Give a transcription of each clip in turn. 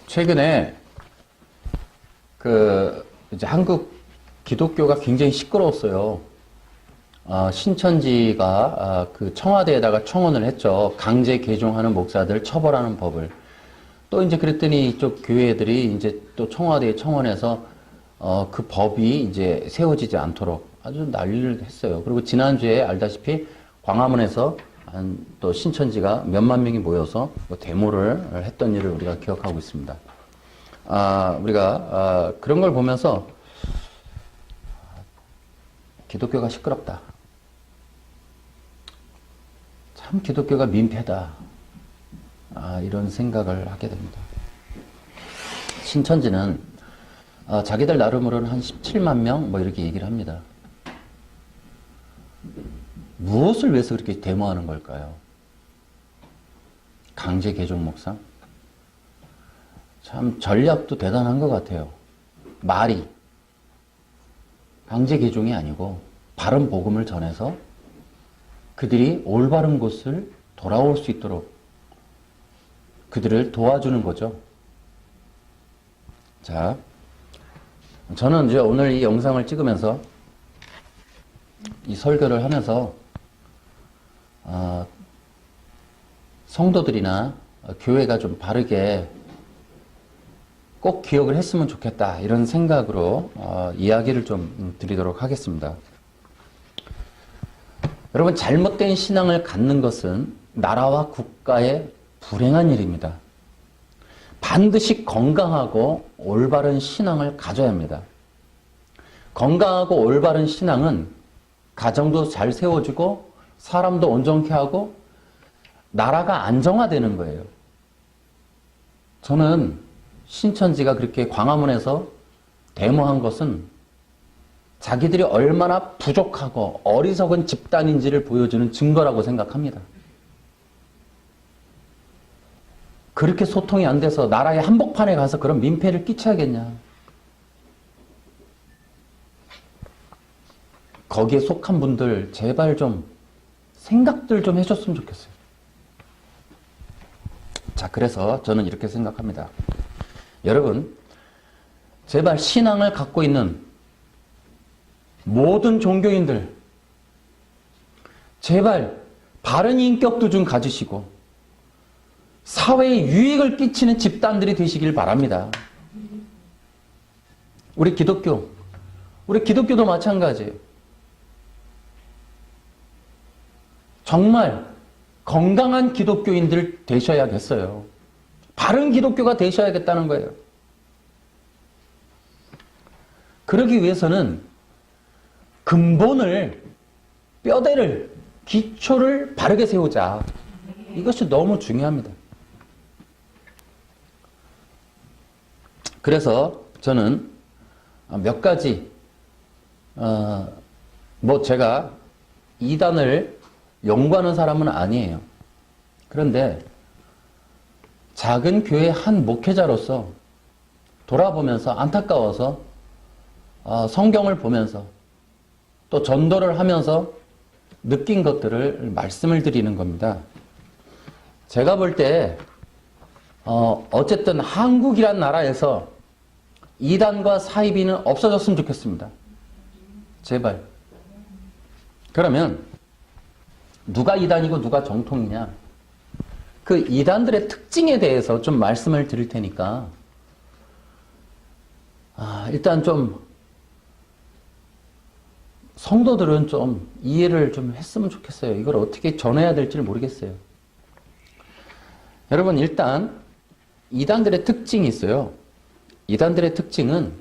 최근에 이제 한국 기독교가 굉장히 시끄러웠어요. 신천지가 그 청와대에다가 청원을 했죠. 강제 개종하는 목사들 처벌하는 법을. 또 이제 그랬더니 이쪽 교회들이 이제 또 청와대에 청원해서 그 법이 이제 세워지지 않도록 아주 난리를 했어요. 그리고 지난주에 알다시피 광화문에서 또 신천지가 몇만 명이 모여서 데모를 했던 일을 우리가 기억하고 있습니다. 우리가 그런 걸 보면서 기독교가 시끄럽다. 참 기독교가 민폐다. 이런 생각을 하게 됩니다. 신천지는 자기들 나름으로는 한 17만 명 뭐 이렇게 얘기를 합니다. 무엇을 위해서 그렇게 데모하는 걸까요? 강제 개종 목사? 참 전략도 대단한 것 같아요. 말이 강제 개종이 아니고 바른 복음을 전해서 그들이 올바른 곳을 돌아올 수 있도록 그들을 도와주는 거죠. 자, 저는 이제 오늘 이 영상을 찍으면서 이 설교를 하면서 성도들이나 교회가 좀 바르게 꼭 기억을 했으면 좋겠다 이런 생각으로 이야기를 좀 드리도록 하겠습니다. 여러분, 잘못된 신앙을 갖는 것은 나라와 국가의 불행한 일입니다. 반드시 건강하고 올바른 신앙을 가져야 합니다. 건강하고 올바른 신앙은 가정도 잘 세워지고 사람도 온전케 하고 나라가 안정화되는 거예요. 저는 신천지가 그렇게 광화문에서 데모한 것은 자기들이 얼마나 부족하고 어리석은 집단인지를 보여주는 증거라고 생각합니다. 그렇게 소통이 안 돼서 나라의 한복판에 가서 그런 민폐를 끼쳐야겠냐. 거기에 속한 분들 제발 좀 생각들 좀 해줬으면 좋겠어요. 자, 그래서 저는 이렇게 생각합니다. 여러분, 제발 신앙을 갖고 있는 모든 종교인들 제발 바른 인격도 좀 가지시고 사회에 유익을 끼치는 집단들이 되시길 바랍니다. 우리 기독교도 마찬가지예요. 정말 건강한 기독교인들 되셔야겠어요. 바른 기독교가 되셔야겠다는 거예요. 그러기 위해서는 근본을, 뼈대를, 기초를 바르게 세우자. 이것이 너무 중요합니다. 그래서 저는 몇 가지, 제가 이단을 연구하는 사람은 아니에요. 그런데 작은 교회 한 목회자로서 돌아보면서 안타까워서 성경을 보면서 또 전도를 하면서 느낀 것들을 말씀을 드리는 겁니다. 제가 볼 때 어쨌든 한국이란 나라에서 이단과 사이비는 없어졌으면 좋겠습니다. 제발. 그러면 누가 이단이고 누가 정통이냐? 그 이단들의 특징에 대해서 좀 말씀을 드릴 테니까 일단 좀 성도들은 좀 이해를 좀 했으면 좋겠어요. 이걸 어떻게 전해야 될지를 모르겠어요. 여러분, 일단 이단들의 특징이 있어요. 이단들의 특징은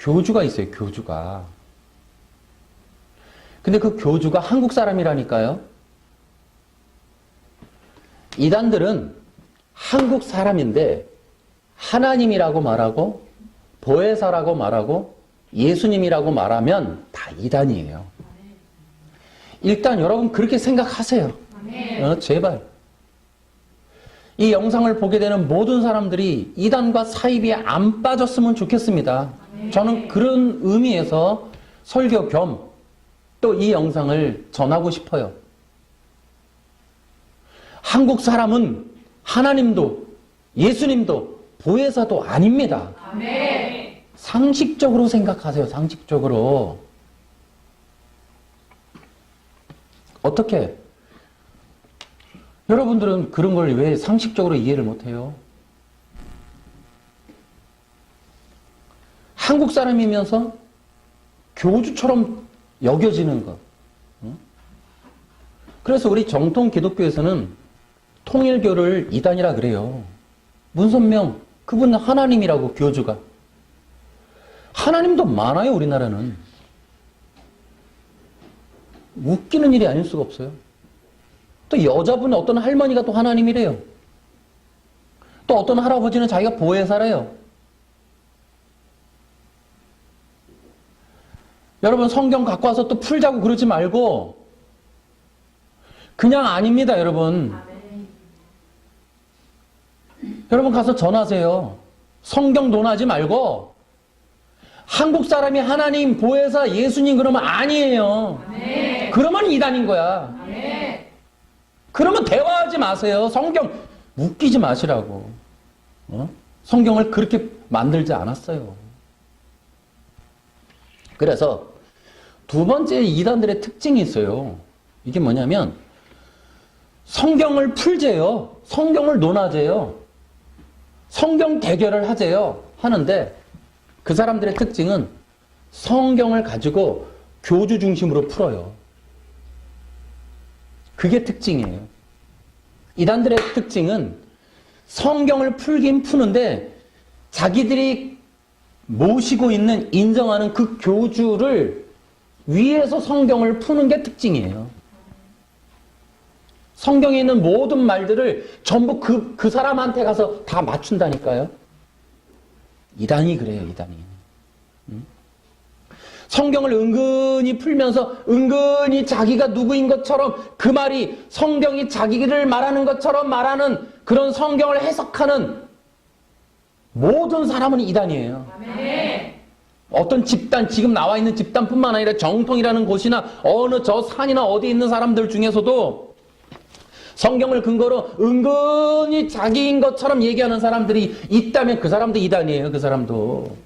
교주가 있어요. 교주가. 근데 그 교주가 한국 사람이라니까요. 이단들은 한국 사람인데 하나님이라고 말하고 보혜사라고 말하고 예수님이라고 말하면 다 이단이에요. 일단 여러분 그렇게 생각하세요. 제발. 이 영상을 보게 되는 모든 사람들이 이단과 사이비에 안 빠졌으면 좋겠습니다. 저는 그런 의미에서 설교 겸 또 이 영상을 전하고 싶어요. 한국 사람은 하나님도 예수님도 보혜사도 아닙니다. 아멘. 상식적으로 생각하세요. 상식적으로. 어떻게? 여러분들은 그런 걸 왜 상식적으로 이해를 못해요? 한국 사람이면서 교주처럼 여겨지는 것. 그래서 우리 정통 기독교에서는 통일교를 이단이라 그래요. 문선명, 그분은 하나님이라고, 교주가. 하나님도 많아요, 우리나라는. 웃기는 일이 아닐 수가 없어요. 또 여자분 어떤 할머니가 또 하나님이래요. 또 어떤 할아버지는 자기가 보혜사래요. 여러분 성경 갖고 와서 또 풀자고 그러지 말고 그냥 아닙니다, 여러분. 아멘. 여러분 가서 전하세요. 성경 논하지 말고 한국 사람이 하나님, 보혜사, 예수님 그러면 아니에요. 아멘. 그러면 이단인 거야. 아멘. 그러면 대화하지 마세요. 성경 웃기지 마시라고. 성경을 그렇게 만들지 않았어요. 그래서 두 번째 이단들의 특징이 있어요. 이게 뭐냐면 성경을 풀재요. 성경을 논하재요. 성경 대결을 하재요. 하는데 그 사람들의 특징은 성경을 가지고 교주 중심으로 풀어요. 그게 특징이에요. 이단들의 특징은 성경을 풀긴 푸는데 자기들이 모시고 있는, 인정하는 그 교주를 위에서 성경을 푸는 게 특징이에요. 성경에 있는 모든 말들을 전부 그 사람한테 가서 다 맞춘다니까요. 이단이 그래요, 이단이. 성경을 은근히 풀면서 은근히 자기가 누구인 것처럼 그 말이 성경이 자기를 말하는 것처럼 말하는 그런 성경을 해석하는 모든 사람은 이단이에요. 아멘. 어떤 집단, 지금 나와 있는 집단뿐만 아니라 정통이라는 곳이나 어느 저 산이나 어디 있는 사람들 중에서도 성경을 근거로 은근히 자기인 것처럼 얘기하는 사람들이 있다면 그 사람도 이단이에요. 그 사람도.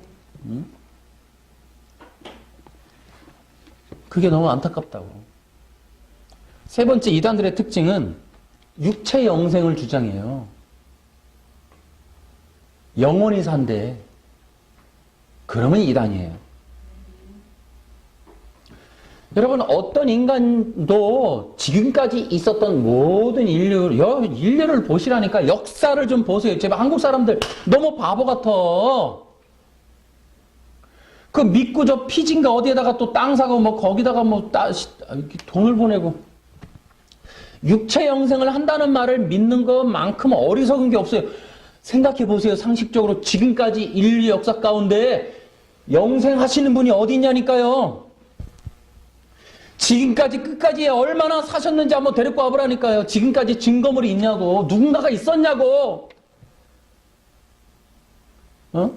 그게 너무 안타깝다고. 세 번째 이단들의 특징은 육체 영생을 주장해요. 영원히 산대. 그러면 이단이에요. 여러분 어떤 인간도 지금까지 있었던 모든 인류를 보시라니까. 역사를 좀 보세요. 제발 한국 사람들 너무 바보 같아. 그 믿고 저 피진가 어디에다가 또 땅 사고 뭐 거기다가 뭐 돈을 보내고 육체 영생을 한다는 말을 믿는 것만큼 어리석은 게 없어요. 생각해 보세요. 상식적으로 지금까지 인류 역사 가운데 영생하시는 분이 어디 있냐니까요. 지금까지 끝까지 얼마나 사셨는지 한번 데리고 와보라니까요. 지금까지 증거물이 있냐고. 누군가가 있었냐고.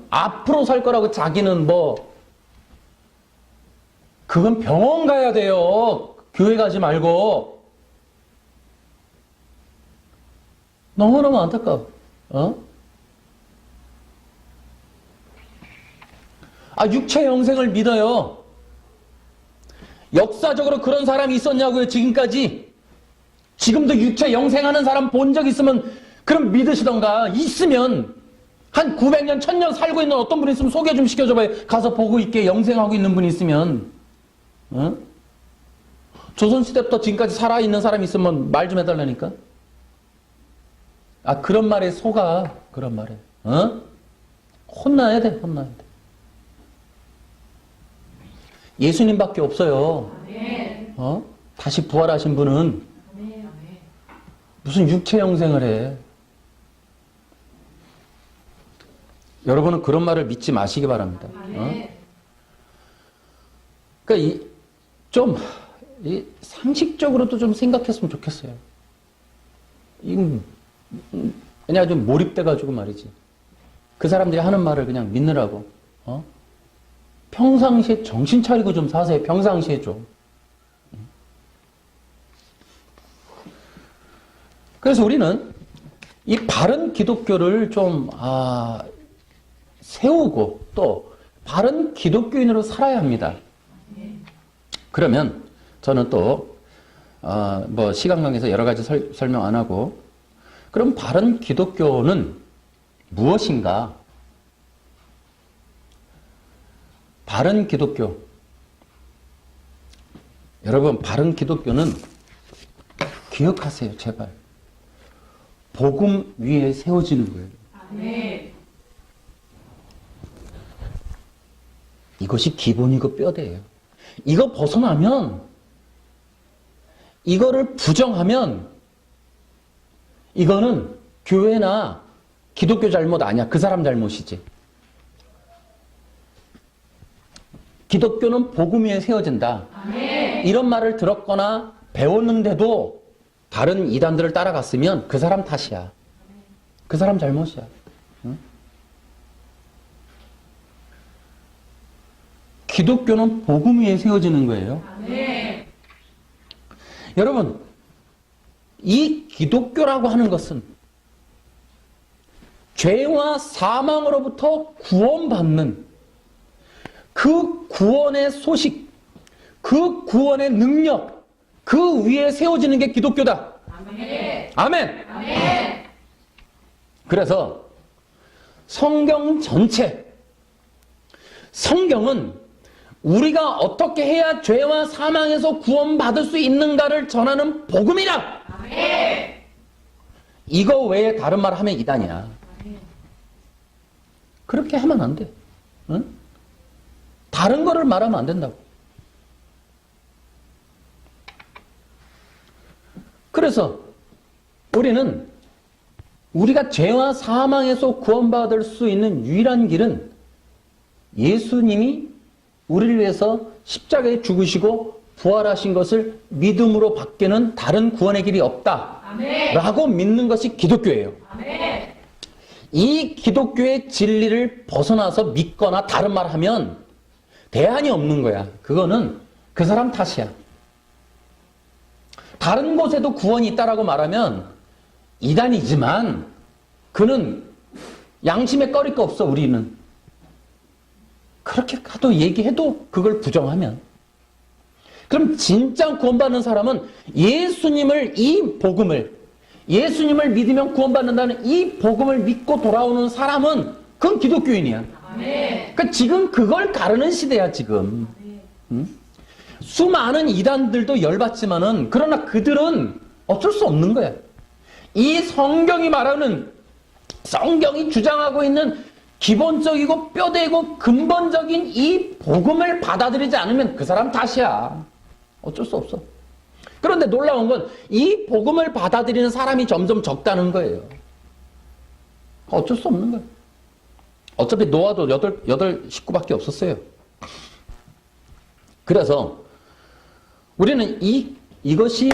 앞으로 살 거라고 자기는 뭐 그건 병원 가야 돼요. 교회 가지 말고. 너무너무 안타까워. 육체 영생을 믿어요. 역사적으로 그런 사람이 있었냐고요, 지금까지. 지금도 육체 영생하는 사람 본 적 있으면 그럼 믿으시던가. 있으면 한 900년, 1000년 살고 있는 어떤 분이 있으면 소개 좀 시켜줘봐요. 가서 보고 있게 영생하고 있는 분이 있으면. 조선시대부터 지금까지 살아있는 사람이 있으면 말 좀 해달라니까. 그런 말에 속아. 그런 말에. 혼나야 돼, 혼나야 돼. 예수님밖에 없어요. 아멘. 다시 부활하신 분은 아멘. 무슨 육체 영생을 해. 여러분은 그런 말을 믿지 마시기 바랍니다. 그러니까 상식적으로도 좀 생각했으면 좋겠어요. 그냥 좀 몰입돼가지고 말이지. 그 사람들이 하는 말을 그냥 믿느라고. 평상시에 정신 차리고 좀 사세요. 평상시에 좀. 그래서 우리는 이 바른 기독교를 좀 세우고 또 바른 기독교인으로 살아야 합니다. 그러면 저는 또 뭐 시간 관계에서 여러 가지 설명 안 하고, 그럼 바른 기독교는 무엇인가? 바른 기독교. 여러분, 바른 기독교는 기억하세요, 제발. 복음 위에 세워지는 거예요. 아멘. 이것이 기본이고 뼈대예요. 이거 벗어나면, 이거를 부정하면 이거는 교회나 기독교 잘못 아니야. 그 사람 잘못이지. 기독교는 복음 위에 세워진다. 아멘. 이런 말을 들었거나 배웠는데도 다른 이단들을 따라갔으면 그 사람 탓이야. 그 사람 잘못이야. 응? 기독교는 복음 위에 세워지는 거예요. 아멘. 여러분, 이 기독교라고 하는 것은 죄와 사망으로부터 구원받는 그 구원의 소식, 그 구원의 능력, 그 위에 세워지는 게 기독교다. 아멘. 아멘! 아멘. 그래서 성경 전체, 성경은 우리가 어떻게 해야 죄와 사망에서 구원받을 수 있는가를 전하는 복음이다. 아멘. 이거 외에 다른 말 하면 이단이야. 그렇게 하면 안 돼. 응? 다른 거를 말하면 안 된다고. 그래서 우리는 우리가 죄와 사망에서 구원받을 수 있는 유일한 길은 예수님이 우리를 위해서 십자가에 죽으시고 부활하신 것을 믿음으로 밖에는 다른 구원의 길이 없다. 아멘. 라고 믿는 것이 기독교예요. 아멘. 이 기독교의 진리를 벗어나서 믿거나 다른 말 하면 대안이 없는 거야. 그거는 그 사람 탓이야. 다른 곳에도 구원이 있다라고 말하면 이단이지만 그는 양심에 꺼릴 거 없어, 우리는. 그렇게 가도 얘기해도 그걸 부정하면. 그럼 진짜 구원받는 사람은 예수님을, 이 복음을, 예수님을 믿으면 구원받는다는 이 복음을 믿고 돌아오는 사람은 그건 기독교인이야. 아멘. 그러니까 지금 그걸 가르는 시대야, 지금. 응? 수많은 이단들도 열받지만은, 그러나 그들은 어쩔 수 없는 거야. 이 성경이 말하는, 성경이 주장하고 있는 기본적이고 뼈대고 근본적인 이 복음을 받아들이지 않으면 그 사람 탓이야. 어쩔 수 없어. 그런데 놀라운 건 이 복음을 받아들이는 사람이 점점 적다는 거예요. 어쩔 수 없는 거예요. 어차피 노아도 여덟 식구밖에 없었어요. 그래서 우리는 이것이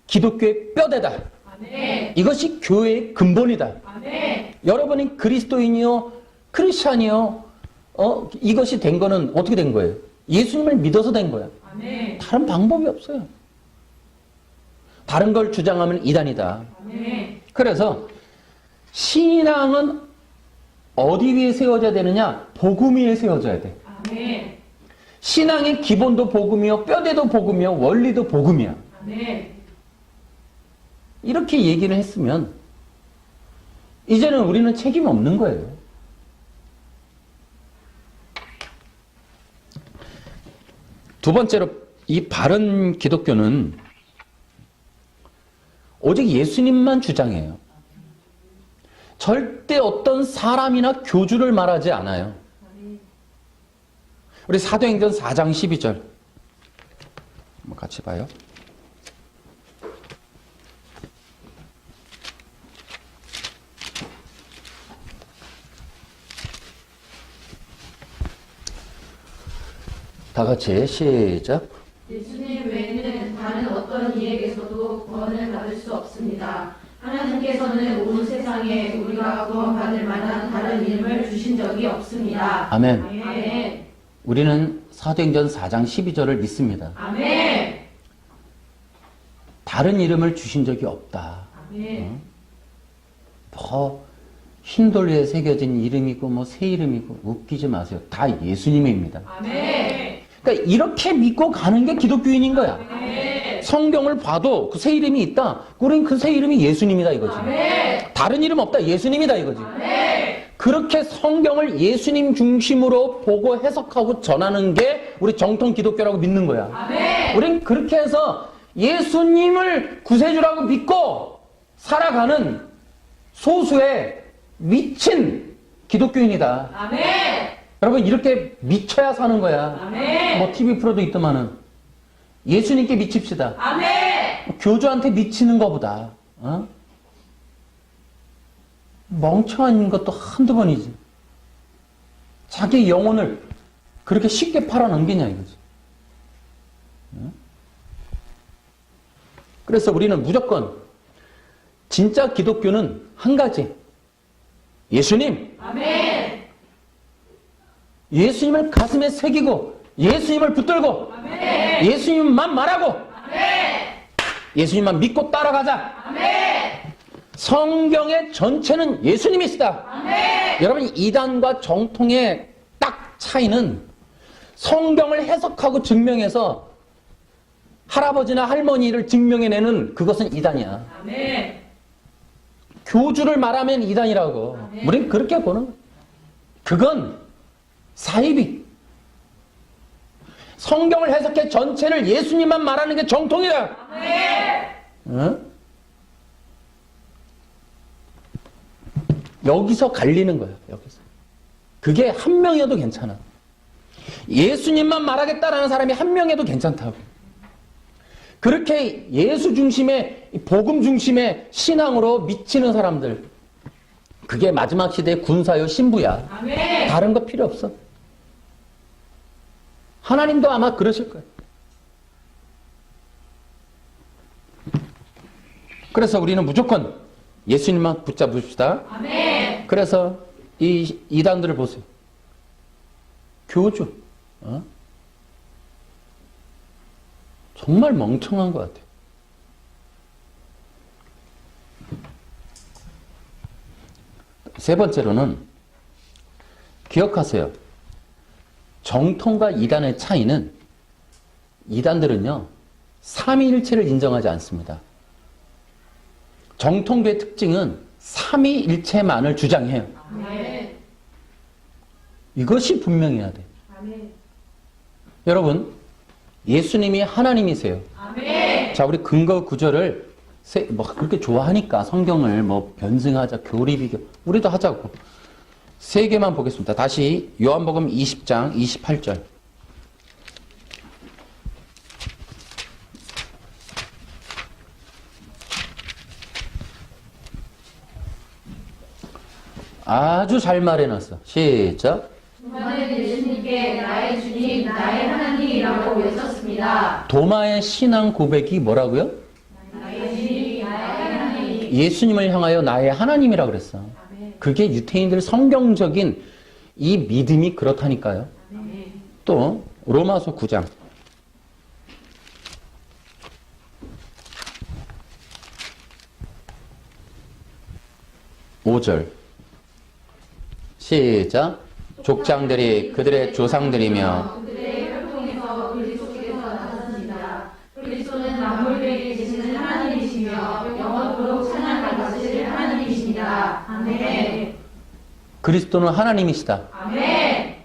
기독교의 뼈대다. 아멘. 이것이 교회의 근본이다. 아멘. 여러분이 그리스도인이요, 크리스찬이요, 이것이 된 거는 어떻게 된 거예요? 예수님을 믿어서 된 거야. 아멘. 다른 방법이 없어요. 다른 걸 주장하면 이단이다. 아멘. 그래서 신앙은 어디 위에 세워져야 되느냐? 복음 위에 세워져야 돼. 아멘. 신앙의 기본도 복음이요, 뼈대도 복음이요, 원리도 복음이야. 아멘. 이렇게 얘기를 했으면 이제는 우리는 책임 없는 거예요. 두 번째로, 이 바른 기독교는 오직 예수님만 주장해요. 절대 어떤 사람이나 교주를 말하지 않아요. 우리 사도행전 4장 12절 한번 같이 봐요. 다 같이 시작. 예수님 외에는 다른 어떤 이에게서도 구원을 받을 수 없습니다. 하나님께서는 온 세상에 우리가 구원받을 만한 다른 이름을 주신 적이 없습니다. 아멘. 아멘. 우리는 사도행전 4장 12절을 믿습니다. 아멘. 다른 이름을 주신 적이 없다. 아멘. 뭐 흰돌리에 새겨진 이름이고 뭐 새 이름이고 웃기지 마세요. 다 예수님입니다. 아멘. 그러니까 이렇게 믿고 가는 게 기독교인인 거야. 아멘. 성경을 봐도 그 새 이름이 있다. 우린 그 새 이름이 예수님이다 이거지. 아멘. 다른 이름 없다. 예수님이다 이거지. 아멘. 그렇게 성경을 예수님 중심으로 보고 해석하고 전하는 게 우리 정통 기독교라고 믿는 거야. 아멘. 우린 그렇게 해서 예수님을 구세주라고 믿고 살아가는 소수의 미친 기독교인이다. 아멘. 여러분 이렇게 미쳐야 사는 거야. 아멘. 뭐 TV 프로도 있더만은 예수님께 미칩시다. 아멘. 교주한테 미치는 것보다 멍청한 것도 한두 번이지. 자기 영혼을 그렇게 쉽게 팔아넘기냐 이거지. 그래서 우리는 무조건 진짜 기독교는 한 가지. 예수님. 아멘. 예수님을 가슴에 새기고 예수님을 붙들고 아멘. 예수님만 말하고 아멘. 예수님만 믿고 따라가자. 아멘. 성경의 전체는 예수님이시다. 아멘. 여러분 이단과 정통의 딱 차이는 성경을 해석하고 증명해서 할아버지나 할머니를 증명해내는 그것은 이단이야. 아멘. 교주를 말하면 이단이라고. 아멘. 우린 그렇게 보는 거야. 그건 사이비. 성경을 해석해 전체를 예수님만 말하는 게 정통이다. 아멘. 응? 여기서 갈리는 거예요. 여기서. 그게 한 명이어도 괜찮아. 예수님만 말하겠다라는 사람이 한 명이어도 괜찮다고. 그렇게 예수 중심의 복음 중심의 신앙으로 미치는 사람들, 그게 마지막 시대의 군사요 신부야. 아멘. 다른 거 필요 없어. 하나님도 아마 그러실 거예요. 그래서 우리는 무조건 예수님만 붙잡읍시다. 아멘. 그래서 이 이단들을 보세요. 교주. 정말 멍청한 것 같아요. 세 번째로는 기억하세요. 정통과 이단의 차이는 이단들은요. 삼위일체를 인정하지 않습니다. 정통교의 특징은 삼위일체만을 주장해요. 아멘. 이것이 분명해야 돼. 아멘. 여러분, 예수님이 하나님이세요. 아멘. 자, 우리 근거 구절을 뭐 그렇게 좋아하니까 성경을 뭐 변증하자, 교리비교, 우리도 하자고. 세 개만 보겠습니다. 다시 요한복음 20장 28절. 아주 잘 말해놨어. 시작. 저는 예수님께 나의 주님, 나의 하나님이라고 외쳤습니다. 도마의 신앙 고백이 뭐라고요? 나의 주님, 나의 하나님. 예수님을 향하여 나의 하나님이라고 그랬어. 그게 유태인들 성경적인 이 믿음이 그렇다니까요. 또 로마서 9장 5절 시작. 족장들이 그들의 조상들이며 그들의 혈통에서 그리스도께서 나셨습니다. 그리스도는 만물에 계시는 하나님이시며 영원토록 찬양받으실 하나님이십니다. 아멘. 그리스도는 하나님이시다. 아멘.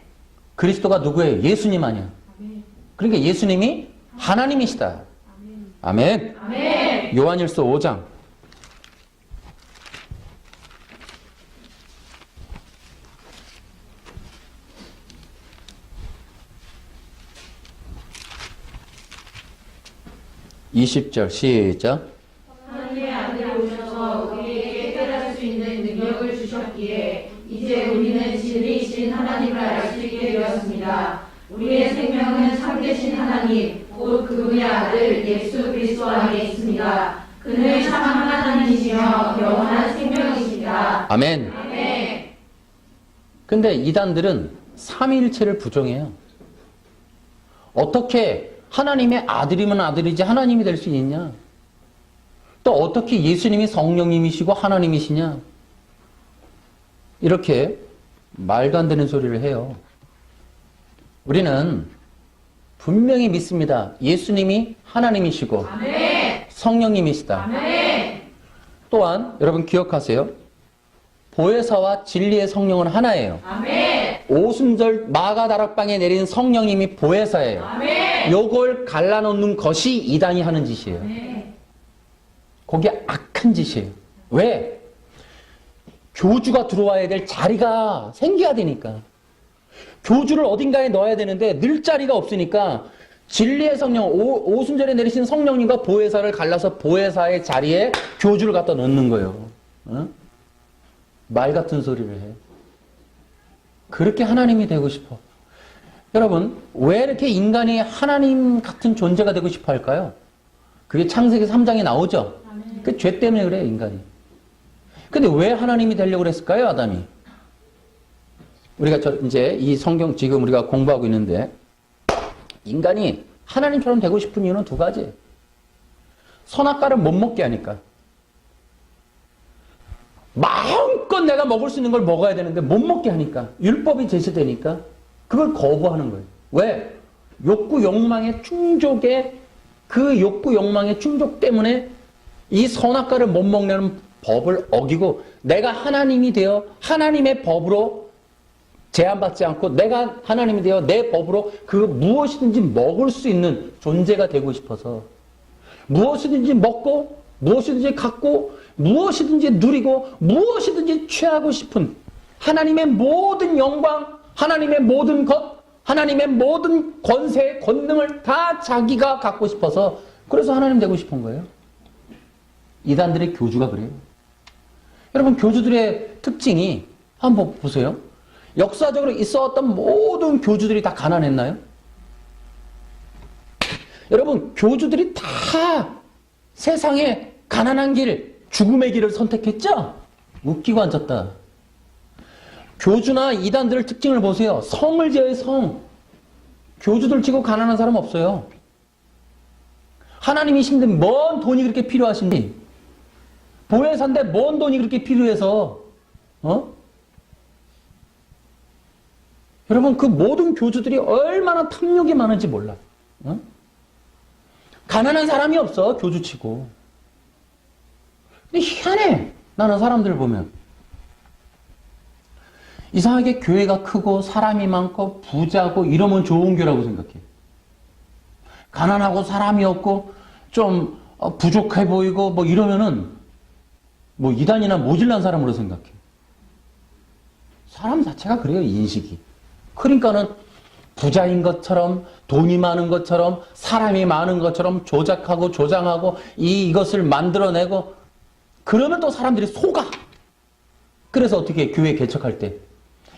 그리스도가 누구예요? 예수님 아니야. 그러니까 예수님이 하나님이시다. 아멘. 아멘. 요한일서 5장 20절 시작. 하나님의 아들이 오셔서 우리에게 깨달을 수 있는 능력을 주셨기에 이제 우리는 진리이신 하나님을 알 수 있게 되었습니다. 우리의 생명은 참되신 하나님, 곧 그분의 아들 예수 그리스도 안에 있습니다. 그는 참 하나님이시며 영원한 생명이십니다. 아멘. 아멘. 근데 이단들은 삼위일체를 부정해요. 어떻게 하나님의 아들이면 아들이지 하나님이 될 수 있냐? 또 어떻게 예수님이 성령님이시고 하나님이시냐? 이렇게 말도 안 되는 소리를 해요. 우리는 분명히 믿습니다. 예수님이 하나님이시고 아멘. 성령님이시다. 아멘. 또한 여러분 기억하세요. 보혜사와 진리의 성령은 하나예요. 아멘. 오순절 마가다락방에 내린 성령님이 보혜사예요. 아멘. 요걸 갈라놓는 것이 이단이 하는 짓이에요. 네. 그게 악한 짓이에요. 왜? 교주가 들어와야 될 자리가 생겨야 되니까. 교주를 어딘가에 넣어야 되는데 늘 자리가 없으니까 진리의 성령, 오순절에 내리신 성령님과 보혜사를 갈라서 보혜사의 자리에 교주를 갖다 넣는 거예요. 어? 말 같은 소리를 해. 그렇게 하나님이 되고 싶어. 여러분, 왜 이렇게 인간이 하나님 같은 존재가 되고 싶어 할까요? 그게 창세기 3장에 나오죠? 그 죄 때문에 그래요, 인간이. 근데 왜 하나님이 되려고 그랬을까요, 아담이? 우리가 이제 이 성경 지금 우리가 공부하고 있는데, 인간이 하나님처럼 되고 싶은 이유는 두 가지. 선악과를 못 먹게 하니까. 마음껏 내가 먹을 수 있는 걸 먹어야 되는데 못 먹게 하니까. 율법이 제시되니까 그걸 거부하는 거예요. 왜? 욕구 욕망의 충족에 그 욕구 욕망의 충족 때문에 이 선악과를 못 먹는 법을 어기고 내가 하나님이 되어 하나님의 법으로 제한받지 않고 내가 하나님이 되어 내 법으로 그 무엇이든지 먹을 수 있는 존재가 되고 싶어서 무엇이든지 먹고 무엇이든지 갖고 무엇이든지 누리고 무엇이든지 취하고 싶은 하나님의 모든 영광, 하나님의 모든 것, 하나님의 모든 권세, 권능을 다 자기가 갖고 싶어서 그래서 하나님 되고 싶은 거예요. 이단들의 교주가 그래요. 여러분 교주들의 특징이 한번 보세요. 역사적으로 있어왔던 모든 교주들이 다 가난했나요? 여러분 교주들이 다 세상에 가난한 길, 죽음의 길을 선택했죠? 웃기고 앉았다. 교주나 이단들의 특징을 보세요. 성을 지어요, 성. 교주들 치고 가난한 사람 없어요. 하나님이신데 뭔 돈이 그렇게 필요하신지. 보혜사인데 뭔 돈이 그렇게 필요해서, 여러분, 그 모든 교주들이 얼마나 탐욕이 많은지 몰라. 가난한 사람이 없어, 교주치고. 근데 희한해. 나는 사람들 보면. 이상하게 교회가 크고 사람이 많고 부자고 이러면 좋은 교라고 생각해. 가난하고 사람이 없고 좀 부족해 보이고 뭐 이러면은 뭐 이단이나 모질란 사람으로 생각해. 사람 자체가 그래요, 인식이. 그러니까는 부자인 것처럼 돈이 많은 것처럼 사람이 많은 것처럼 조작하고 조장하고 이것을 만들어내고 그러면 또 사람들이 속아. 그래서 어떻게 교회 개척할 때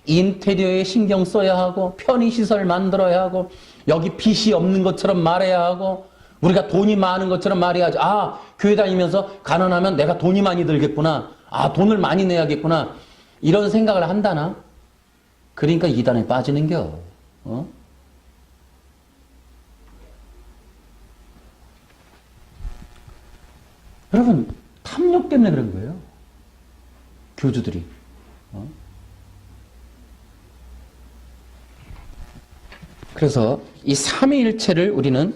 인테리어에 신경 써야 하고 편의시설 만들어야 하고 여기 빚이 없는 것처럼 말해야 하고 우리가 돈이 많은 것처럼 말해야지. 아, 교회 다니면서 가난하면 내가 돈이 많이 들겠구나. 아, 돈을 많이 내야겠구나. 이런 생각을 한다나? 그러니까 이단에 빠지는겨. 여러분, 탐욕 때문에 그런 거예요. 교주들이. 그래서 이 삼위일체를 우리는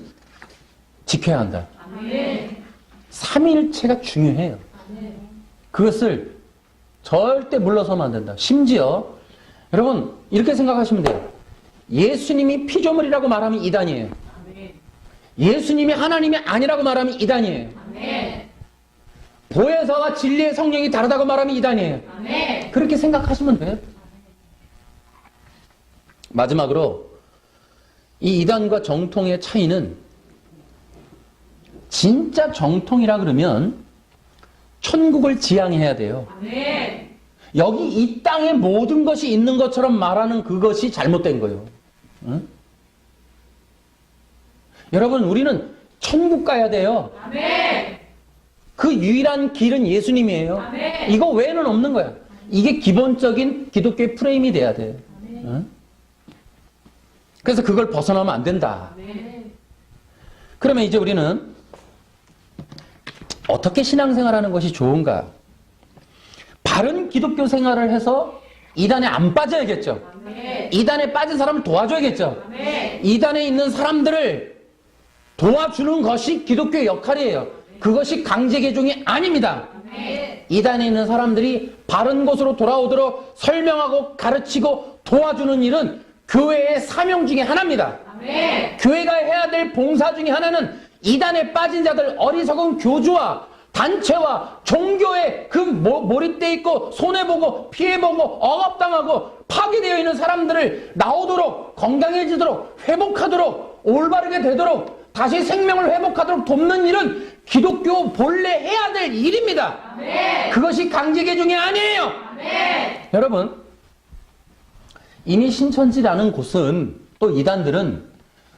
지켜야 한다. 아멘. 삼위일체가 중요해요. 그것을 절대 물러서면 안 된다. 심지어 여러분 이렇게 생각하시면 돼요. 예수님이 피조물이라고 말하면 이단이에요. 아멘. 예수님이 하나님이 아니라고 말하면 이단이에요. 아멘. 보혜사와 진리의 성령이 다르다고 말하면 이단이에요. 아멘. 그렇게 생각하시면 돼요. 마지막으로 이 이단과 정통의 차이는 진짜 정통이라 그러면 천국을 지향해야 돼요. 아멘. 여기 이 땅에 모든 것이 있는 것처럼 말하는 그것이 잘못된 거예요. 응? 여러분 우리는 천국 가야 돼요. 아멘. 그 유일한 길은 예수님이에요. 아멘. 이거 외에는 없는 거야. 이게 기본적인 기독교의 프레임이 돼야 돼. 응? 그래서 그걸 벗어나면 안 된다. 아멘. 그러면 이제 우리는 어떻게 신앙생활하는 것이 좋은가? 바른 기독교 생활을 해서 이단에 안 빠져야겠죠. 아멘. 이단에 빠진 사람을 도와줘야겠죠. 아멘. 이단에 있는 사람들을 도와주는 것이 기독교의 역할이에요. 그것이 강제개종이 아닙니다. 아멘. 이단에 있는 사람들이 바른 곳으로 돌아오도록 설명하고 가르치고 도와주는 일은 교회의 사명 중에 하나입니다. 아멘. 교회가 해야 될 봉사 중에 하나는 이단에 빠진 자들, 어리석은 교주와 단체와 종교에 그 몰입되어 있고 손해보고 피해보고 억압당하고 파괴되어 있는 사람들을 나오도록 건강해지도록 회복하도록 올바르게 되도록 다시 생명을 회복하도록 돕는 일은 기독교 본래 해야 될 일입니다. 아멘. 그것이 강제개종이 아니에요. 아멘. 여러분, 이미 신천지라는 곳은 또 이단들은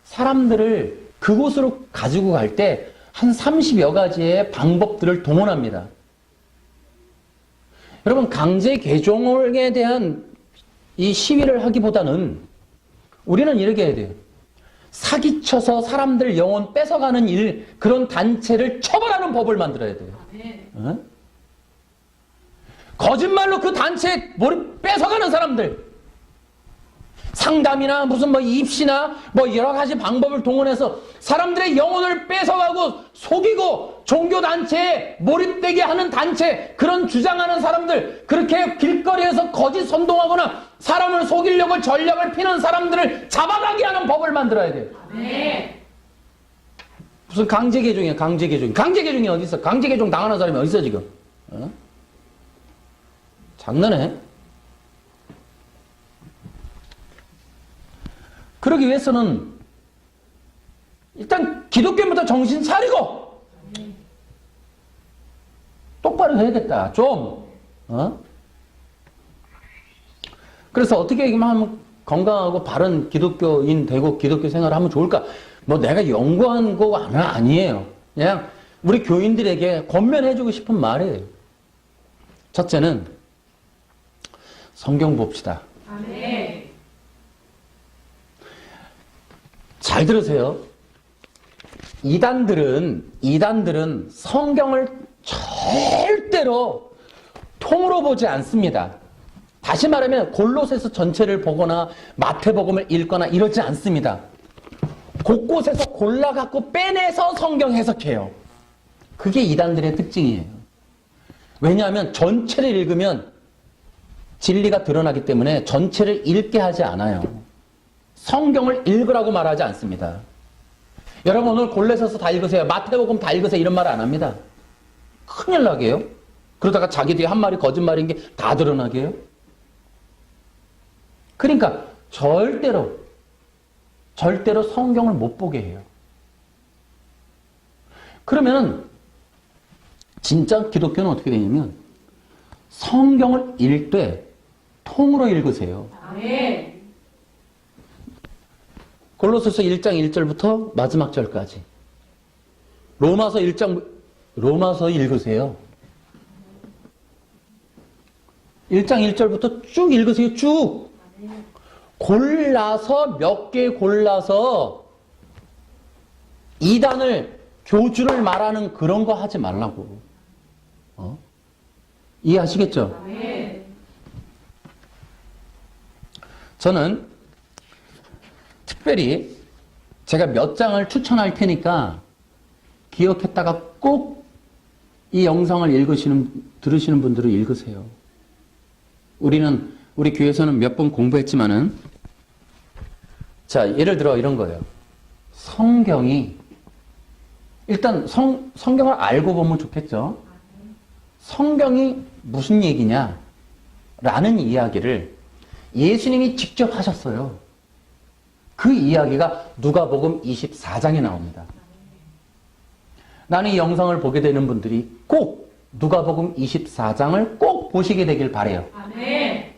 사람들을 그곳으로 가지고 갈 때 한 30여 가지의 방법들을 동원합니다. 여러분, 강제 개종에 대한 이 시위를 하기보다는 우리는 이렇게 해야 돼요. 사기쳐서 사람들 영혼 뺏어가는 일, 그런 단체를 처벌하는 법을 만들어야 돼요. 아멘. 어? 거짓말로 그 단체에 뭘 뺏어가는 사람들, 상담이나 무슨 입시나 여러 가지 방법을 동원해서 사람들의 영혼을 뺏어가고 속이고 종교단체에 몰입되게 하는 단체, 그런 주장하는 사람들, 그렇게 길거리에서 거짓 선동하거나 사람을 속이려고 전략을 피는 사람들을 잡아가게 하는 법을 만들어야 돼요. 아멘. 무슨 강제개종이야, 강제개종. 강제개종이 어디 있어? 강제개종 당하는 사람이 어디 있어, 지금? 어? 장난해? 그러기 위해서는 일단 기독교부터 정신 차리고 똑바로 해야겠다. 좀. 그래서 어떻게 하면 건강하고 바른 기독교인 되고 기독교 생활을 하면 좋을까? 내가 연구한 거 아니에요. 그냥 우리 교인들에게 권면해주고 싶은 말이에요. 첫째는 성경 봅시다. 아멘. 잘 들으세요. 이단들은 성경을 절대로 통으로 보지 않습니다. 다시 말하면 골로새서 전체를 보거나 마태복음을 읽거나 이러지 않습니다. 곳곳에서 골라갖고 빼내서 성경 해석해요. 그게 이단들의 특징이에요. 왜냐하면 전체를 읽으면 진리가 드러나기 때문에 전체를 읽게 하지 않아요. 성경을 읽으라고 말하지 않습니다. 여러분, 오늘 골로새서 다 읽으세요, 마태복음 다 읽으세요, 이런 말 안 합니다. 큰일 나게요. 그러다가 자기 뒤에 한 말이 거짓말인 게 다 드러나게 해요. 그러니까 절대로 성경을 못 보게 해요. 그러면 진짜 기독교는 어떻게 되냐면 성경을 읽되 통으로 읽으세요. 아멘. 골로새서 1장 1절부터 마지막 절까지. 로마서 읽으세요. 1장 1절부터 쭉 읽으세요. 쭉. 골라서 몇 개 골라서 이단을, 교주를 말하는 그런 거 하지 말라고. 이해하시겠죠? 아멘. 저는 특별히 제가 몇 장을 추천할 테니까 기억했다가 꼭 이 영상을 들으시는 분들은 읽으세요. 우리 교회에서는 몇 번 공부했지만은, 자, 예를 들어 이런 거예요. 성경이, 일단 성경을 알고 보면 좋겠죠? 성경이 무슨 얘기냐? 라는 이야기를 예수님이 직접 하셨어요. 그 이야기가 누가복음 24장에 나옵니다. 나는 이 영상을 보게 되는 분들이 꼭 누가복음 24장을 꼭 보시게 되길 바라요. 아멘.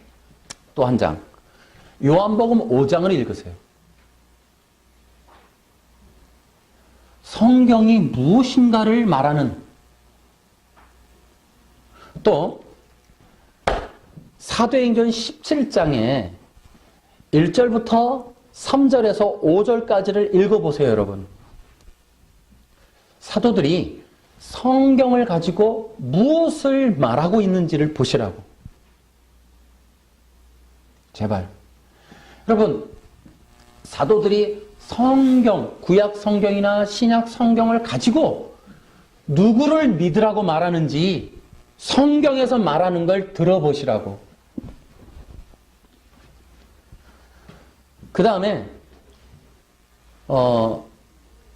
또 한 장. 요한복음 5장을 읽으세요. 성경이 무엇인가를 말하는, 또 사도행전 17장에 1절부터 3절에서 5절까지를 읽어보세요, 여러분. 사도들이 성경을 가지고 무엇을 말하고 있는지를 보시라고. 제발. 여러분, 사도들이 성경, 구약 성경이나 신약 성경을 가지고 누구를 믿으라고 말하는지 성경에서 말하는 걸 들어보시라고. 그 다음에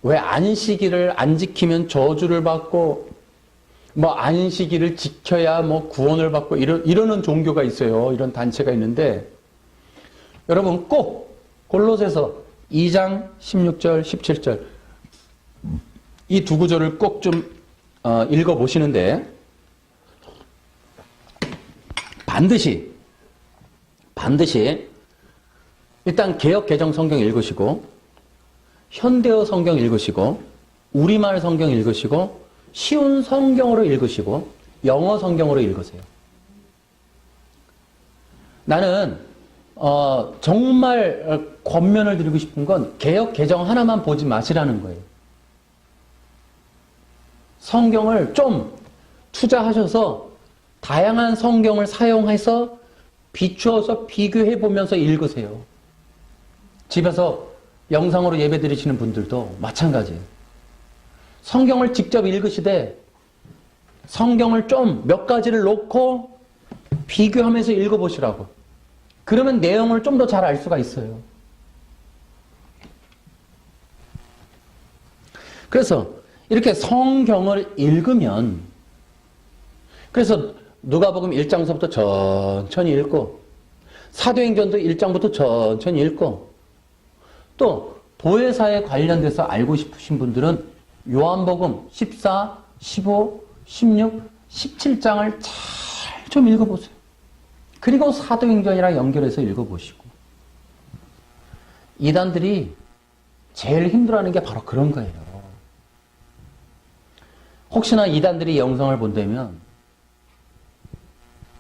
왜 안식일을 안 지키면 저주를 받고 뭐 안식일을 지켜야 뭐 구원을 받고 이러는 종교가 있어요. 이런 단체가 있는데 여러분 꼭 골로새서 2장 16절 17절 이 두 구절을 꼭 좀 읽어보시는데 반드시 일단 개역 개정 성경 읽으시고 현대어 성경 읽으시고 우리말 성경 읽으시고 쉬운 성경으로 읽으시고 영어 성경으로 읽으세요. 나는 정말 권면을 드리고 싶은 건 개역 개정 하나만 보지 마시라는 거예요. 성경을 좀 투자하셔서 다양한 성경을 사용해서 비추어서 비교해 보면서 읽으세요. 집에서 영상으로 예배 드리시는 분들도 마찬가지예요. 성경을 직접 읽으시되 성경을 좀 몇 가지를 놓고 비교하면서 읽어보시라고. 그러면 내용을 좀 더 잘 알 수가 있어요. 그래서 이렇게 성경을 읽으면 그래서 누가복음 1장서부터 천천히 읽고 사도행전도 1장부터 천천히 읽고 또 보혜사에 관련돼서 알고 싶으신 분들은 요한복음 14, 15, 16, 17장을 잘 좀 읽어보세요. 그리고 사도행전이랑 연결해서 읽어보시고 이단들이 제일 힘들어하는 게 바로 그런 거예요. 혹시나 이단들이 영상을 본다면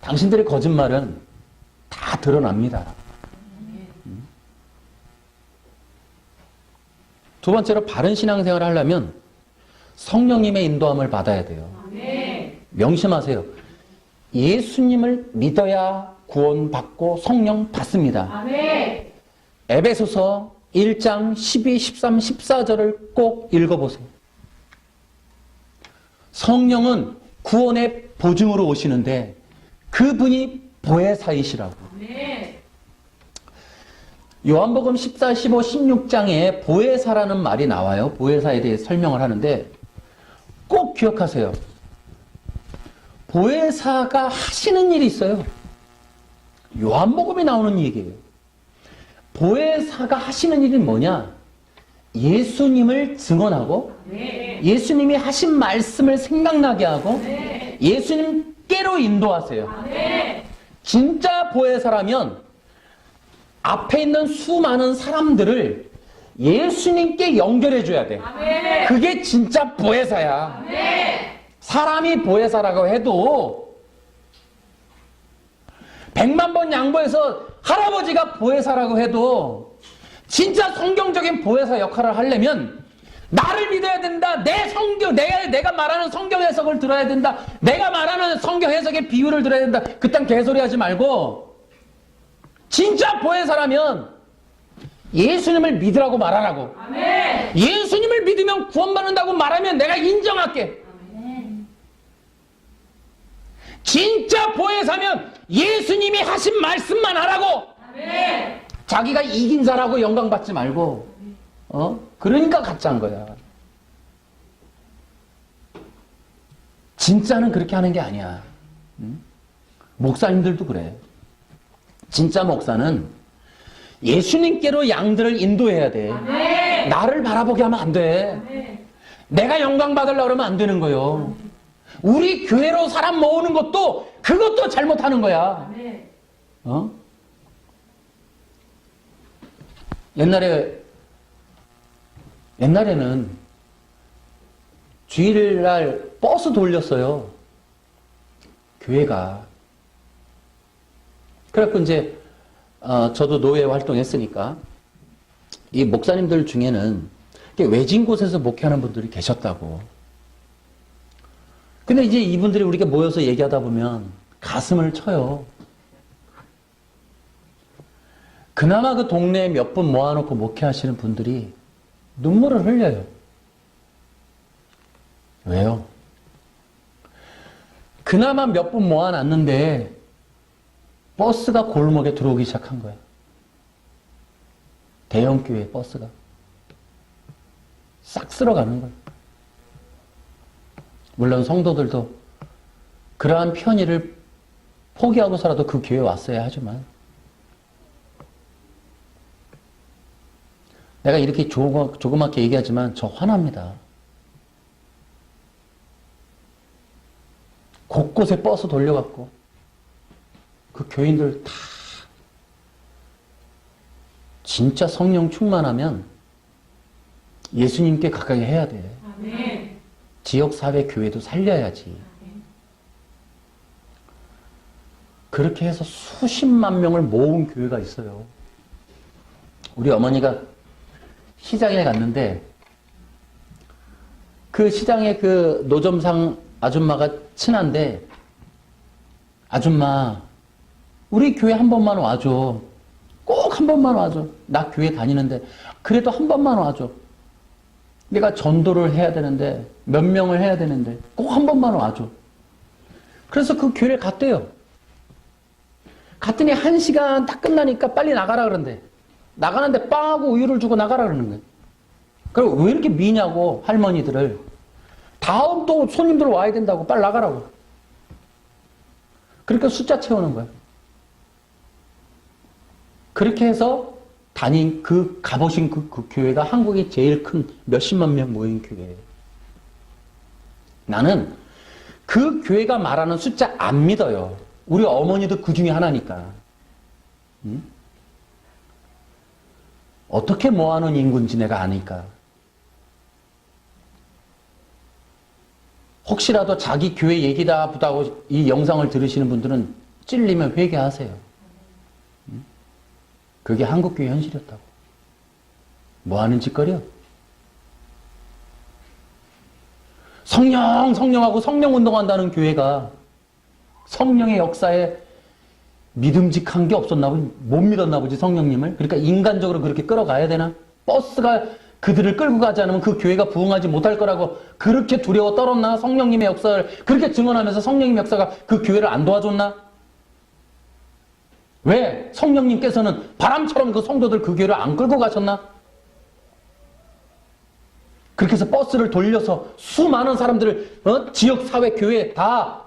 당신들의 거짓말은 다 드러납니다. 두 번째로 바른 신앙생활을 하려면 성령님의 인도함을 받아야 돼요. 명심하세요. 예수님을 믿어야 구원받고 성령 받습니다. 아멘. 에베소서 1장 12, 13, 14절을 꼭 읽어보세요. 성령은 구원의 보증으로 오시는데 그분이 보혜사이시라고. 아멘. 요한복음 14, 15, 16장에 보혜사라는 말이 나와요. 보혜사에 대해 설명을 하는데 꼭 기억하세요. 보혜사가 하시는 일이 있어요. 요한복음에 나오는 얘기예요. 보혜사가 하시는 일이 뭐냐? 예수님을 증언하고 예수님이 하신 말씀을 생각나게 하고 예수님께로 인도하세요. 진짜 보혜사라면 앞에 있는 수많은 사람들을 예수님께 연결해 줘야 돼. 그게 진짜 보혜사야. 사람이 보혜사라고 해도 100만 번 양보해서 할아버지가 보혜사라고 해도 진짜 성경적인 보혜사 역할을 하려면 나를 믿어야 된다. 내 성경, 내가 말하는 성경 해석을 들어야 된다. 내가 말하는 성경 해석의 비유를 들어야 된다. 그딴 개소리 하지 말고 진짜 보혜사라면 예수님을 믿으라고 말하라고. 아멘. 예수님을 믿으면 구원받는다고 말하면 내가 인정할게. 진짜 보혜사면 예수님이 하신 말씀만 하라고. 아멘. 자기가 이긴 자라고 영광 받지 말고. 그러니까 가짜인 거야. 진짜는 그렇게 하는 게 아니야. 목사님들도 그래. 진짜 목사는 예수님께로 양들을 인도해야 돼. 아멘. 나를 바라보게 하면 안 돼. 아멘. 내가 영광 받으려고 그러면 안 되는 거예요. 우리 교회로 사람 모으는 것도 그것도 잘못하는 거야. 아멘. 옛날에는 주일날 버스 돌렸어요. 교회가. 그래갖고 이제 저도 노예 활동했으니까 이 목사님들 중에는 외진 곳에서 목회하는 분들이 계셨다고. 근데 이제 이분들이 우리가 모여서 얘기하다 보면 가슴을 쳐요. 그나마 그 동네에 몇 분 모아놓고 목회하시는 분들이 눈물을 흘려요. 왜요? 그나마 몇 분 모아놨는데 버스가 골목에 들어오기 시작한 거야. 대형교회 버스가. 싹 쓸어가는 거야. 물론 성도들도 그러한 편의를 포기하고서라도 그 교회에 왔어야 하지만 내가 이렇게 조그맣게 얘기하지만 저 화납니다. 곳곳에 버스 돌려갖고 그 교인들 다 진짜 성령 충만하면 예수님께 가까이 해야 돼. 아멘. 지역사회 교회도 살려야지. 그렇게 해서 수십만 명을 모은 교회가 있어요. 우리 어머니가 시장에 갔는데 그 시장에 그 노점상 아줌마가 친한데 아줌마 우리 교회 한 번만 와줘. 꼭 한 번만 와줘. 나 교회 다니는데 그래도 한 번만 와줘. 내가 전도를 해야 되는데 몇 명을 해야 되는데 꼭 한 번만 와줘. 그래서 그 교회를 갔대요. 갔더니 1시간 딱 끝나니까 빨리 나가라 그러는데 나가는데 빵하고 우유를 주고 나가라 그러는 거예요. 그리고 왜 이렇게 미냐고 할머니들을. 다음 또 손님들 와야 된다고 빨리 나가라고. 그렇게 숫자 채우는 거예요. 그렇게 해서 가보신 그 교회가 한국의 제일 큰 몇십만 명 모인 교회예요. 나는 그 교회가 말하는 숫자 안 믿어요. 우리 어머니도 그 중에 하나니까. 응? 어떻게 모아놓은 인구인지 내가 아니까. 혹시라도 자기 교회 얘기다 보다고 이 영상을 들으시는 분들은 찔리면 회개하세요. 응? 그게 한국교회 현실이었다고. 뭐하는 짓거리요? 성령하고 성령운동한다는 교회가 성령의 역사에 믿음직한 게 없었나 보지, 못 믿었나 보지 성령님을. 그러니까 인간적으로 그렇게 끌어가야 되나? 버스가 그들을 끌고 가지 않으면 그 교회가 부흥하지 못할 거라고 그렇게 두려워 떨었나? 성령님의 역사를 그렇게 증언하면서 성령님의 역사가 그 교회를 안 도와줬나? 왜 성령님께서는 바람처럼 그 성도들 그 교회를 안 끌고 가셨나? 그렇게 해서 버스를 돌려서 수많은 사람들을 지역사회 교회 다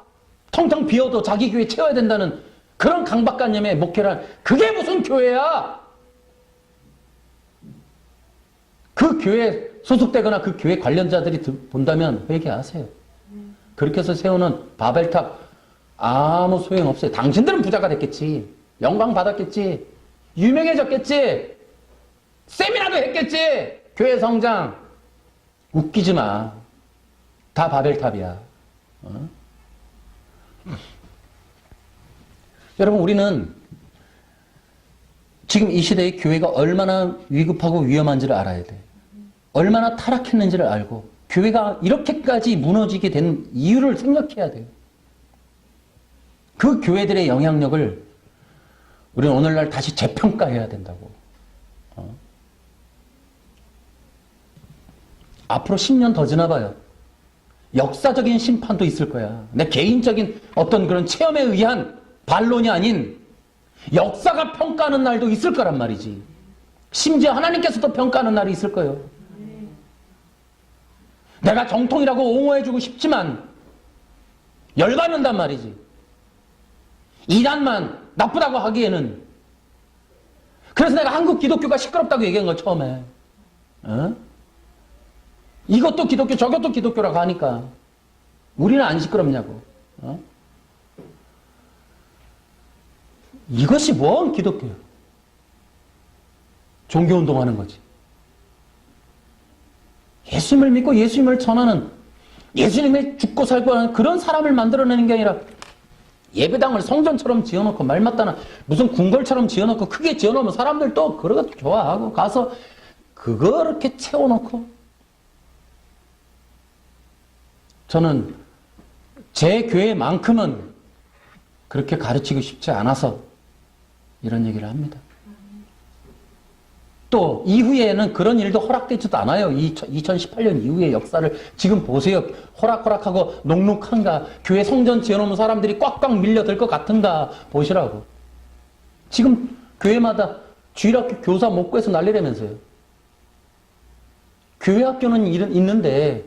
텅텅 비워도 자기 교회 채워야 된다는 그런 강박관념의 목회란 그게 무슨 교회야? 그 교회에 소속되거나 그 교회 관련자들이 본다면 회개하세요. 그렇게 해서 세우는 바벨탑 아무 소용없어요. 당신들은 부자가 됐겠지. 영광 받았겠지. 유명해졌겠지. 세미나도 했겠지. 교회 성장. 웃기지 마. 다 바벨탑이야. 여러분, 우리는 지금 이 시대의 교회가 얼마나 위급하고 위험한지를 알아야 돼. 얼마나 타락했는지를 알고 교회가 이렇게까지 무너지게 된 이유를 생각해야 돼요. 그 교회들의 영향력을 우리는 오늘날 다시 재평가해야 된다고. 앞으로 10년 더 지나봐요. 역사적인 심판도 있을 거야. 내 개인적인 어떤 그런 체험에 의한 반론이 아닌 역사가 평가하는 날도 있을 거란 말이지. 심지어 하나님께서도 평가하는 날이 있을 거예요. 내가 정통이라고 옹호해주고 싶지만 열받는단 말이지. 이단만 나쁘다고 하기에는. 그래서 내가 한국 기독교가 시끄럽다고 얘기한 거 처음에. 이것도 기독교 저것도 기독교라고 하니까 우리는 안 시끄럽냐고. 이것이 뭔 기독교야. 종교운동하는 거지. 예수님을 믿고 예수님을 전하는, 예수님의 죽고 살고 하는 그런 사람을 만들어내는 게 아니라 예배당을 성전처럼 지어놓고 말마따나 무슨 궁궐처럼 지어놓고 크게 지어놓으면 사람들 또 그런 것도 좋아하고 가서 그거 이렇게 채워놓고. 저는 제 교회만큼은 그렇게 가르치고 싶지 않아서 이런 얘기를 합니다. 또 이후에는 그런 일도 허락되지도 않아요. 2018년 이후의 역사를 지금 보세요. 호락호락하고 녹록한가? 교회 성전 지어놓으면 사람들이 꽉꽉 밀려들 것 같은가? 보시라고. 지금 교회마다 주일학교 교사 못 구해서 난리라면서요. 교회 학교는 있는데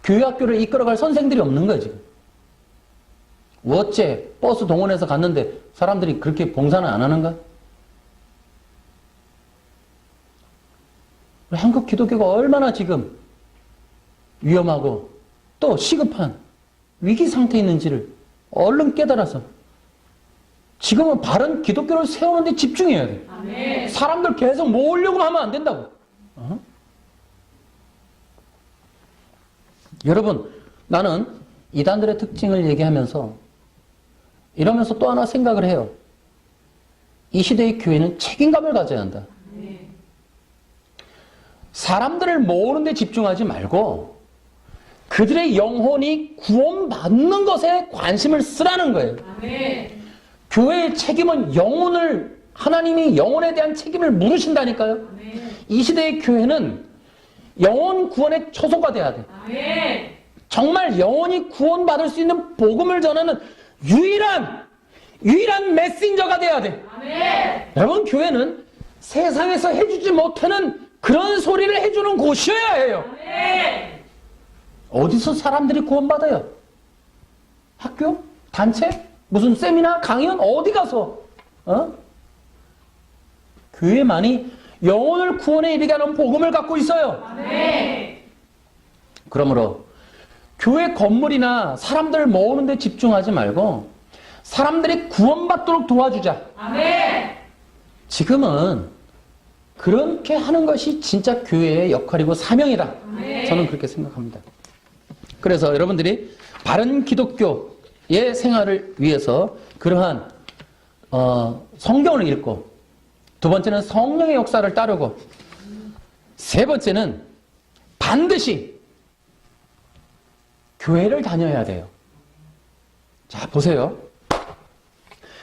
교회 학교를 이끌어갈 선생들이 없는 거야 지금. 어째 버스 동원해서 갔는데 사람들이 그렇게 봉사는 안 하는가? 한국 기독교가 얼마나 지금 위험하고 또 시급한 위기 상태에 있는지를 얼른 깨달아서 지금은 바른 기독교를 세우는 데 집중해야 돼. 아멘. 사람들 계속 모으려고 하면 안 된다고. 여러분, 나는 이단들의 특징을 얘기하면서 이러면서 또 하나 생각을 해요. 이 시대의 교회는 책임감을 가져야 한다. 사람들을 모으는 데 집중하지 말고 그들의 영혼이 구원받는 것에 관심을 쓰라는 거예요. 아멘. 교회의 책임은 영혼을, 하나님이 영혼에 대한 책임을 물으신다니까요. 아멘. 이 시대의 교회는 영혼 구원에 초소가 돼야 돼. 아멘. 정말 영혼이 구원받을 수 있는 복음을 전하는 유일한 메신저가 돼야 돼. 아멘. 여러분, 교회는 세상에서 해주지 못하는 그런 소리를 해주는 곳이어야 해요. 아멘. 어디서 사람들이 구원받아요? 학교? 단체? 무슨 세미나? 강연? 어디 가서? 교회만이 영혼을 구원에 이르게 하는 복음을 갖고 있어요. 아멘. 그러므로 교회 건물이나 사람들 모으는 데 집중하지 말고 사람들이 구원받도록 도와주자. 아멘. 지금은 그렇게 하는 것이 진짜 교회의 역할이고 사명이다. 아멘. 저는 그렇게 생각합니다. 그래서 여러분들이 바른 기독교의 생활을 위해서 그러한 성경을 읽고, 두 번째는 성령의 역사를 따르고, 세 번째는 반드시 교회를 다녀야 돼요. 자, 보세요.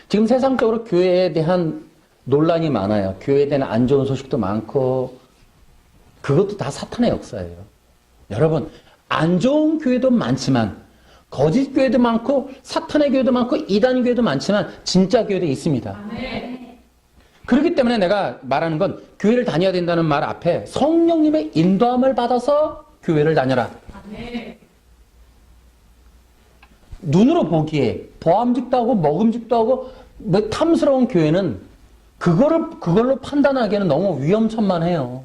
지금 세상적으로 교회에 대한 논란이 많아요. 교회에 대한 안 좋은 소식도 많고, 그것도 다 사탄의 역사예요. 여러분, 안 좋은 교회도 많지만, 거짓 교회도 많고, 사탄의 교회도 많고, 이단 교회도 많지만, 진짜 교회도 있습니다. 아멘. 그렇기 때문에 내가 말하는 건 교회를 다녀야 된다는 말 앞에 성령님의 인도함을 받아서 교회를 다녀라. 아멘. 눈으로 보기에 보암직도 하고 먹음직도 하고 뭐 탐스러운 교회는 그걸로 판단하기에는 너무 위험천만해요.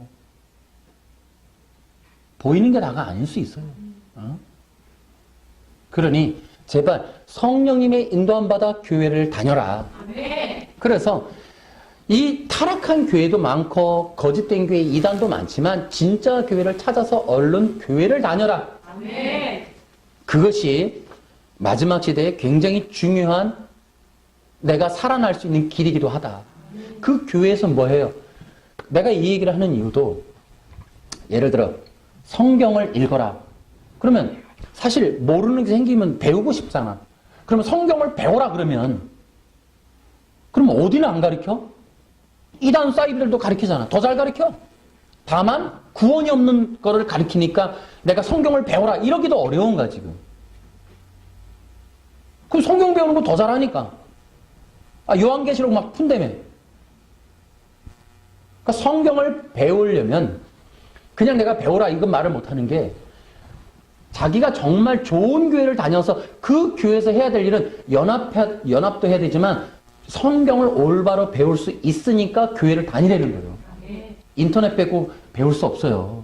보이는 게 다가 아닐 수 있어요. 그러니 제발 성령님의 인도함 받아 교회를 다녀라. 아멘. 그래서 이 타락한 교회도 많고 거짓된 교회 이단도 많지만 진짜 교회를 찾아서 얼른 교회를 다녀라. 아멘. 그것이 마지막 시대에 굉장히 중요한 내가 살아날 수 있는 길이기도 하다. 그 교회에서 뭐 해요? 내가 이 얘기를 하는 이유도 예를 들어 성경을 읽어라. 그러면 사실 모르는 게 생기면 배우고 싶잖아. 그러면 성경을 배워라 그러면 어디는 안 가르쳐? 이단 사이비들도 가르치잖아. 더 잘 가르쳐. 다만 구원이 없는 거를 가르치니까 내가 성경을 배워라 이러기도 어려운 거야 지금. 그럼 성경 배우는 거 더 잘하니까. 요한계시록 막 푼다며. 그러니까 성경을 배우려면 그냥 내가 배우라 이건 말을 못하는 게 자기가 정말 좋은 교회를 다녀서 그 교회에서 해야 될 일은 연합도 해야 되지만 성경을 올바로 배울 수 있으니까 교회를 다니라는 거예요. 아멘. 인터넷 빼고 배울 수 없어요.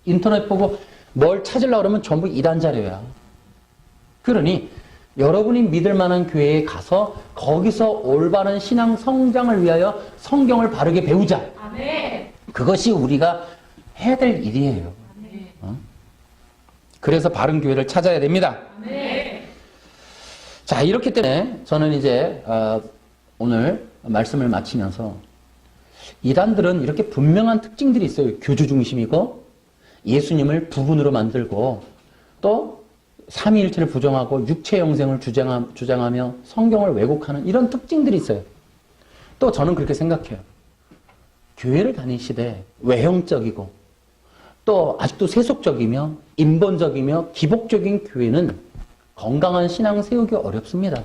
인터넷 보고 뭘 찾으려고 그러면 전부 이단 자료야. 그러니 여러분이 믿을 만한 교회에 가서 거기서 올바른 신앙 성장을 위하여 성경을 바르게 배우자. 아멘. 그것이 우리가 해야 될 일이에요. 아멘. 그래서 바른 교회를 찾아야 됩니다. 아멘. 자, 이렇기 때문에 저는 이제 오늘 말씀을 마치면서 이단들은 이렇게 분명한 특징들이 있어요. 교주 중심이고 예수님을 부분으로 만들고 또 삼위일체를 부정하고 육체 영생을 주장하며 성경을 왜곡하는 이런 특징들이 있어요. 또 저는 그렇게 생각해요. 교회를 다니시되 외형적이고 또 아직도 세속적이며 인본적이며 기복적인 교회는 건강한 신앙 세우기 어렵습니다.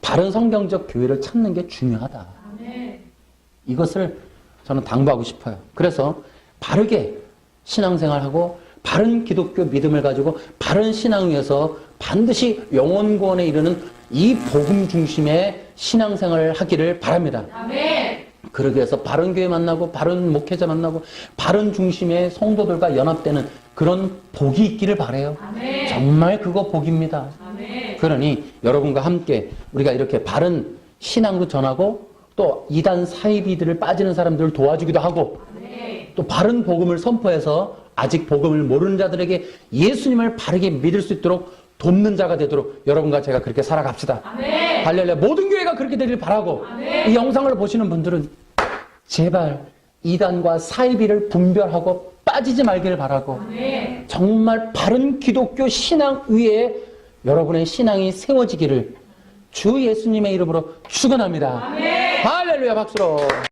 바른 성경적 교회를 찾는 게 중요하다. 아멘. 이것을 저는 당부하고 싶어요. 그래서 바르게 신앙생활하고 바른 기독교 믿음을 가지고 바른 신앙 위에서 반드시 영혼 구원에 이르는 이 복음 중심의 신앙생활을 하기를 바랍니다. 아멘. 그러기 위해서 바른 교회 만나고 바른 목회자 만나고 바른 중심의 성도들과 연합되는 그런 복이 있기를 바라요. 아멘. 정말 그거 복입니다. 아멘. 그러니 여러분과 함께 우리가 이렇게 바른 신앙도 전하고 또 이단 사이비들을 빠지는 사람들을 도와주기도 하고 아멘. 또 바른 복음을 선포해서 아직 복음을 모르는 자들에게 예수님을 바르게 믿을 수 있도록 돕는 자가 되도록 여러분과 제가 그렇게 살아갑시다. 아멘. 할렐루야. 모든 교회가 그렇게 되길 바라고 아멘. 이 영상을 보시는 분들은 제발 이단과 사이비를 분별하고 빠지지 말기를 바라고 아멘. 정말 바른 기독교 신앙 위에 여러분의 신앙이 세워지기를 주 예수님의 이름으로 축원합니다. 아멘. 할렐루야. 박수로.